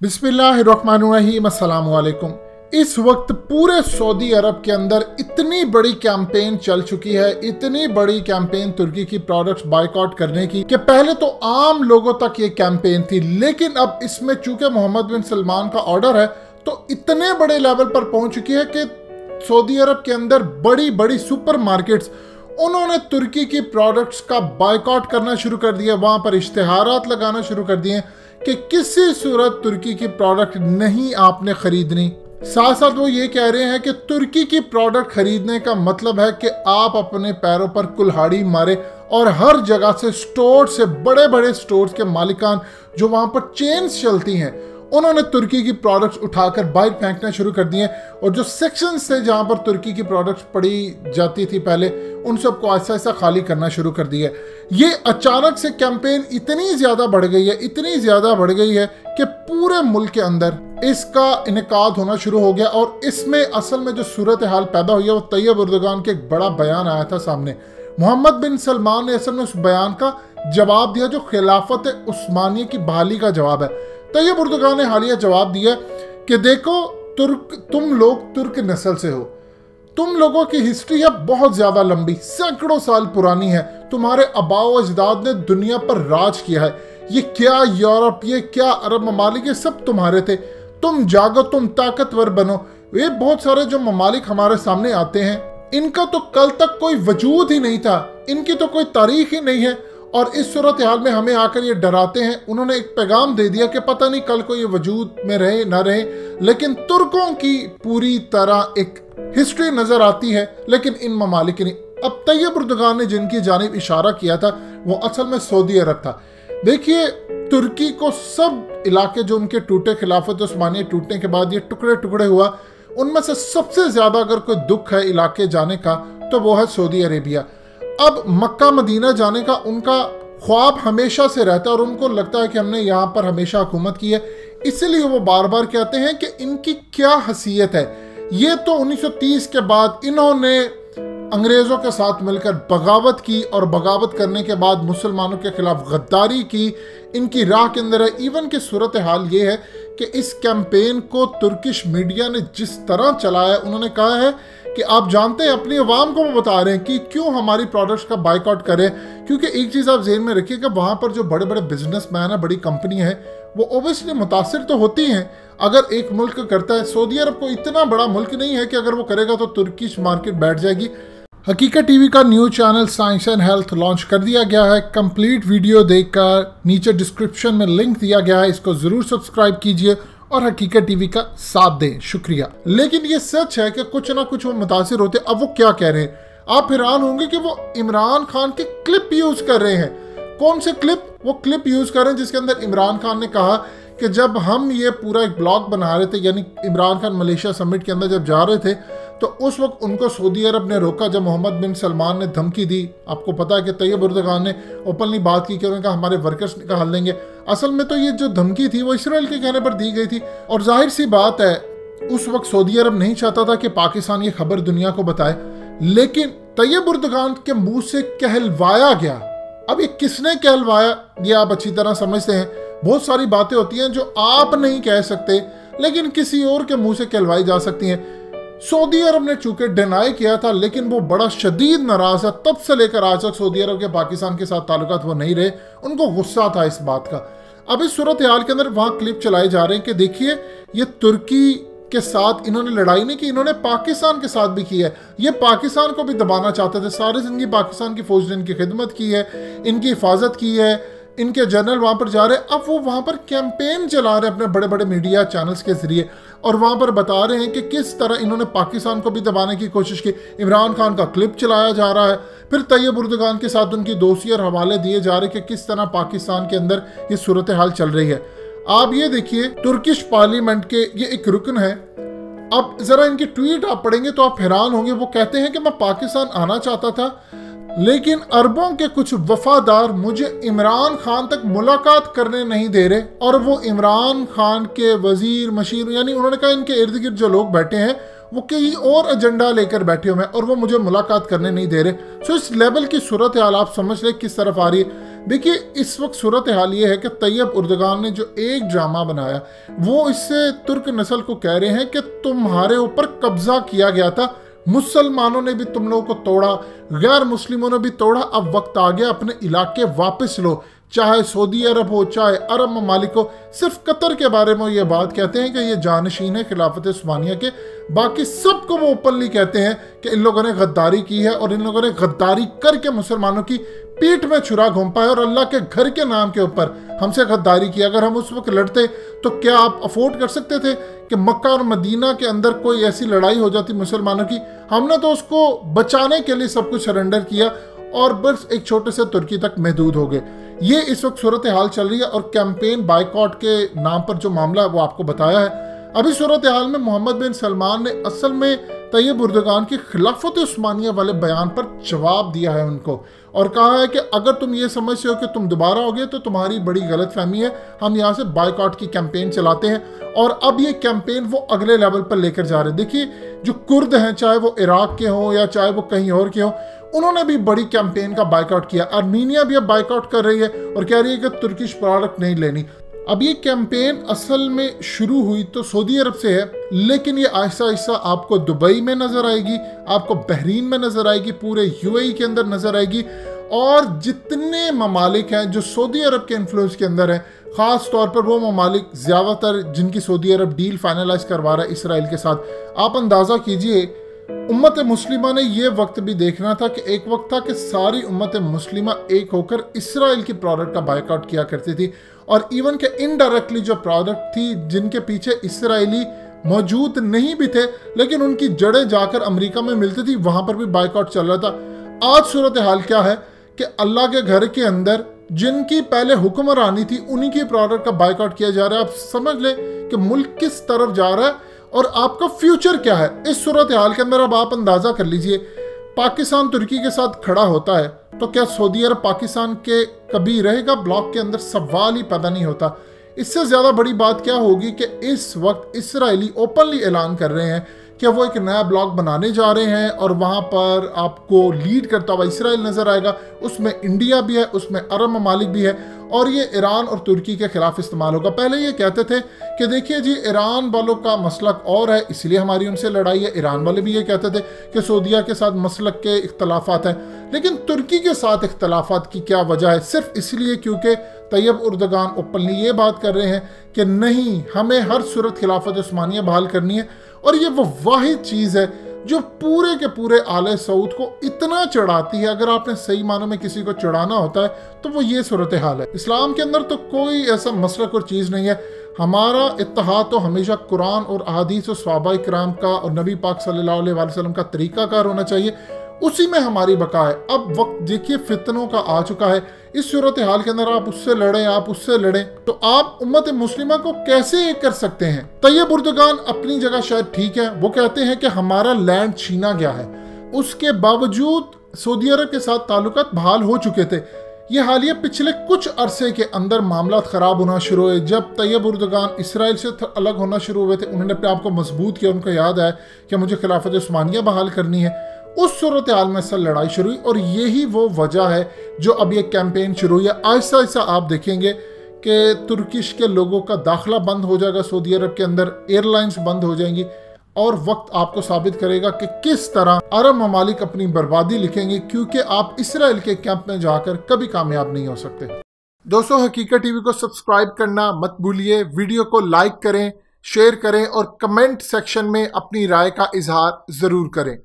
बिस्मिल्लाहिर्रहमानिर्रहीम, अस्सलाम वालेकुम। इस वक्त पूरे सऊदी अरब के अंदर इतनी बड़ी कैंपेन चल चुकी है, इतनी बड़ी कैंपेन तुर्की की प्रोडक्ट्स बायकॉट करने की कि पहले तो आम लोगों तक ये कैंपेन थी, लेकिन अब इसमें चूंकि मोहम्मद बिन सलमान का ऑर्डर है तो इतने बड़े लेवल पर पहुंच चुकी है कि सऊदी अरब के अंदर बड़ी बड़ी सुपर मार्केट्स उन्होंने तुर्की की प्रोडक्ट्स का बायकॉट करना शुरू कर दिया। वहां पर इश्तिहारात लगाना शुरू कर दिए कि किसी सूरत तुर्की की प्रोडक्ट नहीं आपने खरीदनी। साथ साथ वो ये कह रहे हैं कि तुर्की की प्रोडक्ट खरीदने का मतलब है कि आप अपने पैरों पर कुल्हाड़ी मारे, और हर जगह से स्टोर से बड़े बड़े स्टोर्स के मालिकान जो वहां पर चेन्स चलती हैं उन्होंने तुर्की की प्रोडक्ट्स उठाकर बाहर फेंकना शुरू कर दिए, और जो सेक्शंस थे जहां पर तुर्की की प्रोडक्ट्स पड़ी जाती थी पहले, उन सबको ऐसा ऐसा खाली करना शुरू कर दिया। ये अचानक से कैंपेन इतनी ज़्यादा बढ़ गई है, इतनी ज़्यादा बढ़ गई है कि पूरे मुल्क के अंदर इसका इनेकाद होना शुरू हो गया। और इसमें असल में जो सूरत हाल पैदा हुई है वो तैयब उर्दुगान के एक बड़ा बयान आया था सामने। मोहम्मद बिन सलमान ने असल में उस बयान का जवाब दिया जो खिलाफत उस्मानिया की बहाली का जवाब है। तैयब उर्दुगान ने हालिया जवाब दिया कि देखो तुम लोग तुर्क नस्ल से हो, तुम लोगों की हिस्ट्री है बहुत ज्यादा लंबी, सैकड़ों साल पुरानी है। तुम्हारे आबाओ अजदाद ने दुनिया पर राज किया है। ये क्या यूरोप, ये क्या अरब ममालिक, ये सब तुम्हारे थे। तुम जागो, तुम ताकतवर बनो। ये बहुत सारे जो ममालिक हमारे सामने आते हैं इनका तो कल तक कोई वजूद ही नहीं था, इनकी तो कोई तारीख ही नहीं है, और इस सूरत हाल में हमें आकर ये डराते हैं। उन्होंने एक पैगाम दे दिया कि पता नहीं कल को ये वजूद में रहे ना रहे, लेकिन तुर्कों की पूरी तरह एक हिस्ट्री नजर आती है, लेकिन इन ममालिक की नहीं। अब तैयब उर्दुगान ने जिनकी जानिब इशारा किया था वो असल में सऊदी अरब था। देखिए, तुर्की को सब इलाके जो उनके टूटे, खिलाफत उस्मानिया टूटने के बाद ये टुकड़े टुकड़े हुआ, उनमें से सबसे ज्यादा अगर कोई दुख है इलाके जाने का तो वो है सऊदी अरेबिया। अब मक्का मदीना जाने का उनका ख्वाब हमेशा से रहता है और उनको लगता है कि हमने यहाँ पर हमेशा हुकूमत की है, इसलिए वो बार बार कहते हैं कि इनकी क्या हैसियत है। ये तो 1930 के बाद इन्होंने अंग्रेज़ों के साथ मिलकर बगावत की, और बगावत करने के बाद मुसलमानों के खिलाफ गद्दारी की, इनकी राह के अंदर है। इवन की सूरत हाल ये है कि इस कैंपेन को तुर्किश मीडिया ने जिस तरह चलाया, उन्होंने कहा है कि आप जानते हैं, अपनी आवाम को वो बता रहे हैं कि क्यों हमारी प्रोडक्ट्स का बाइकआउट करें। क्योंकि एक चीज़ आप ज़हन में रखिए कि वहाँ पर जो बड़े बड़े बिजनेसमैन है, बड़ी कंपनी है, वो ओबियसली मुतासिर तो होती हैं अगर एक मुल्क करता है। सऊदी अरब को इतना बड़ा मुल्क नहीं है कि अगर वो करेगा तो तुर्किश मार्केट बैठ जाएगी। हकीकत टीवी का news channel science and health launch कर दिया गया है। कंप्लीट वीडियो देखकर नीचे डिस्क्रिप्शन में लिंक दिया गया है, इसको ज़रूर सब्सक्राइब कीजिए और हकीकत टीवी का साथ दें। शुक्रिया। लेकिन ये सच है कि कुछ ना कुछ वो मुतासिर होते। अब वो क्या कह रहे हैं, आप हैरान होंगे कि वो इमरान खान के क्लिप यूज़ कर रहे हैं। कौन से क्लिप? वो क्लिप यूज़ कर रहे हैं जिसके अंदर इमरान खान ने कहा कि जब हम ये पूरा एक ब्लॉग बना रहे थे, यानी इमरान खान मलेशिया समिट के अंदर जब जा रहे थे, तो उस वक्त उनको सऊदी अरब ने रोका जब मोहम्मद बिन सलमान ने धमकी दी। आपको पता है कि तैयब उर्दुगान ने ओपनली बात की कि उन्होंने कहा हमारे वर्कर्स निकाल देंगे। असल में तो ये जो धमकी थी वो इसराइल के कहने पर दी गई थी, और जाहिर सी बात है उस वक्त सऊदी अरब नहीं चाहता था कि पाकिस्तान ये खबर दुनिया को बताए, लेकिन तैयब उर्दुगान के मुंह से कहलवाया गया। अब ये किसने कहलवाया ये आप अच्छी तरह समझते हैं। बहुत सारी बातें होती हैं जो आप नहीं कह सकते, लेकिन किसी और के मुंह से कहलवाई जा सकती हैं। सऊदी अरब ने चूंकि डिनाई किया था, लेकिन वो बड़ा शदीद नाराज है। तब से लेकर आज तक सऊदी अरब के पाकिस्तान के साथ ताल्लुकात वो नहीं रहे, उनको गुस्सा था इस बात का। अब इस सूरत हाल के अंदर वहाँ क्लिप चलाए जा रहे हैं कि देखिए, ये तुर्की के साथ इन्होंने लड़ाई नहीं की, इन्होंने पाकिस्तान के साथ भी की है। ये पाकिस्तान को भी दबाना चाहते थे। सारी जिंदगी पाकिस्तान की फौज ने इनकी खिदमत की है, इनकी हिफाजत की है, इनके जनरल वहाँ पर जा रहे हैं। अब वो वहाँ पर कैंपेन चला रहे हैं अपने बड़े बड़े मीडिया चैनल्स के जरिए, और वहाँ पर बता रहे हैं कि किस तरह इन्होंने पाकिस्तान को भी दबाने की कोशिश की। इमरान खान का क्लिप चलाया जा रहा है, फिर तैयब उर्दुगान के साथ उनकी दोस्ती और हवाले दिए जा रहे हैं कि किस तरह पाकिस्तान के अंदर ये सूरत हाल चल रही है। आप ये देखिए, तुर्किश पार्लियामेंट के ये एक रुकन है। अब जरा इनकी ट्वीट आप पढ़ेंगे तो आप हैरान होंगे। वो कहते हैं कि मैं पाकिस्तान आना चाहता था, लेकिन अरबों के कुछ वफादार मुझे इमरान खान तक मुलाकात करने नहीं दे रहे, और वो इमरान खान के वजीर मशीर, यानी उन्होंने कहा इनके इर्द गिर्द जो लोग बैठे हैं वो कहीं और एजेंडा लेकर बैठे हुए हैं और वो मुझे मुलाकात करने नहीं दे रहे। सो इस लेवल की सूरत हाल आप समझ रहे किस तरफ आ रही है। देखिए इस वक्त सूरत हाल ये है कि तैयब उर्दगान ने जो एक ड्रामा बनाया वो इससे तुर्क नस्ल को कह रहे हैं कि तुम्हारे ऊपर कब्जा किया गया था, मुसलमानों ने भी तुम लोगों को तोड़ा, गैर मुस्लिमों ने भी तोड़ा, अब वक्त आ गया अपने इलाके वापस लो, चाहे सऊदी अरब हो चाहे अरब ममालिक हो। सिर्फ कतर के बारे में ये बात कहते हैं कि ये जानशीन है खिलाफत उस्मानिया के, बाकी सबको वो ओपनली कहते हैं कि इन लोगों ने गद्दारी की है और इन लोगों ने गद्दारी करके मुसलमानों की पीठ में छुरा घोंपा है और अल्लाह के घर के नाम के ऊपर हमसे गद्दारी की। अगर हम उस वक्त लड़ते तो क्या आप अफोर्ड कर सकते थे कि मक्का और मदीना के अंदर कोई ऐसी लड़ाई हो जाती मुसलमानों की? हमने तो उसको बचाने के लिए सब कुछ सरेंडर किया और बस एक छोटे से तुर्की तक महदूद हो गए। ये इस वक्त सूरत हाल चल रही है और कैंपेन बायकॉट के नाम पर जो मामला है वो आपको बताया है। अभी सूरत हाल में मोहम्मद बिन सलमान ने असल में तैयब उर्दगान की खिलाफत उस्मानिया वाले बयान पर जवाब दिया है उनको और कहा है कि अगर तुम ये समझते हो कि तुम दोबारा होगे तो तुम्हारी बड़ी गलत फहमी है, हम यहाँ से बायकॉट की कैंपेन चलाते हैं। और अब ये कैंपेन वो अगले लेवल पर लेकर जा रहे हैं। देखिए जो कुर्द हैं, चाहे वो इराक के हों या चाहे वो कहीं और के हों, उन्होंने भी बड़ी कैंपेन का बायकॉट किया। आर्मीनिया भी अब बायकॉट कर रही है और कह रही है कि तुर्किश प्रोडक्ट नहीं लेनी। अब ये कैंपेन असल में शुरू हुई तो सऊदी अरब से है, लेकिन ये आहिस्ता आहिस्ता आपको दुबई में नजर आएगी, आपको बहरीन में नजर आएगी, पूरे यूएई के अंदर नजर आएगी और जितने ममालिक हैं जो सऊदी अरब के इन्फ्लुएंस के अंदर हैं, खास तौर पर वो ममालिक ज़्यादातर जिनकी सऊदी अरब डील फाइनलाइज करवा रहा है इसराइल के साथ। आप अंदाज़ा कीजिए उम्मत मुस्लिमा ने ये वक्त भी देखना था कि एक वक्त था कि सारी उम्मत मुस्लिमा एक होकर इसराइल की प्रोडक्ट का बायकॉट किया करती थी और इवन के इनडायरेक्टली जो प्रोडक्ट थी जिनके पीछे इसराइली मौजूद नहीं भी थे लेकिन उनकी जड़ें जाकर अमेरिका में मिलती थी, वहां पर भी बायकॉट चल रहा था। आज सूरत हाल क्या है कि अल्लाह के घर के अंदर जिनकी पहले हुक्मरानी थी उन्हीं की प्रोडक्ट का बायकॉट किया जा रहा है। आप समझ लें कि मुल्क किस तरफ जा रहा है और आपका फ्यूचर क्या है। इस सूरत हाल के अंदर अब आप अंदाजा कर लीजिए, पाकिस्तान तुर्की के साथ खड़ा होता है तो क्या सऊदी अरब पाकिस्तान के कभी रहेगा ब्लॉक के अंदर? सवाल ही पैदा नहीं होता। इससे ज्यादा बड़ी बात क्या होगी कि इस वक्त इसराइली ओपनली ऐलान कर रहे हैं कि वो एक नया ब्लॉक बनाने जा रहे हैं और वहां पर आपको लीड करता हुआ इसराइल नजर आएगा। उसमें इंडिया भी है, उसमें अरब ममालिक भी है और ये ईरान और तुर्की के खिलाफ इस्तेमाल होगा। पहले ये कहते थे कि देखिए जी ईरान वालों का मसलक और है इसलिए हमारी उनसे लड़ाई है। ईरान वाले भी ये कहते थे कि सऊदिया के साथ मसलक के इख्तलाफात हैं, लेकिन तुर्की के साथ इख्तलाफात की क्या वजह है? सिर्फ इसलिए क्योंकि तैयब उर्दगान ओपनली ये बात कर रहे हैं कि नहीं, हमें हर सूरत खिलाफत उस्मानिया बहाल करनी है। और ये वो वाहिद चीज़ है जो पूरे के पूरे आले सऊद को इतना चढ़ाती है। अगर आपने सही मानों में किसी को चढ़ाना होता है तो वो ये सूरत हाल है। इस्लाम के अंदर तो कोई ऐसा मसलक और चीज़ नहीं है। हमारा इत्तेहाद तो हमेशा कुरान और अहादीस और सहाबा इकराम का और नबी पाक सल्लल्लाहु अलैहि वसल्लम का तरीकाकार होना चाहिए, उसी में हमारी बका है। अब वक्त देखिए फितनों का आ चुका है। इस सूरत हाल के अंदर आप उससे लड़ें, आप उससे लड़ें, तो आप उम्मत मुस्लिमा को कैसे कर सकते हैं? तैयब उर्दगान अपनी जगह शायद ठीक है, वो कहते हैं कि हमारा लैंड छीना गया है, उसके बावजूद सऊदी अरब के साथ ताल्लुकात बहाल हो चुके थे। ये हालिया पिछले कुछ अरसे के अंदर मामला खराब होना शुरू हुए। जब तैयब उर्दगान इसराइल से अलग होना शुरू हुए थे, उन्होंने अपने आप को मजबूत किया, उनको याद आया कि मुझे खिलाफत उस्मानिया बहाल करनी है। उस सूरत हाल में असल लड़ाई शुरू हुई और यही वो वजह है जो अब ये कैंपेन शुरू हुई है। आहिस्ता आहिस्ता आप देखेंगे कि तुर्किश के लोगों का दाखिला बंद हो जाएगा सऊदी अरब के अंदर, एयरलाइंस बंद हो जाएंगी और वक्त आपको साबित करेगा कि किस तरह अरब ममालिक अपनी बर्बादी लिखेंगे, क्योंकि आप इसराइल के कैंप में जाकर कभी कामयाब नहीं हो सकते। दोस्तों, हकीकत टीवी को सब्सक्राइब करना मत भूलिए, वीडियो को लाइक करें, शेयर करें और कमेंट सेक्शन में अपनी राय का इजहार जरूर करें।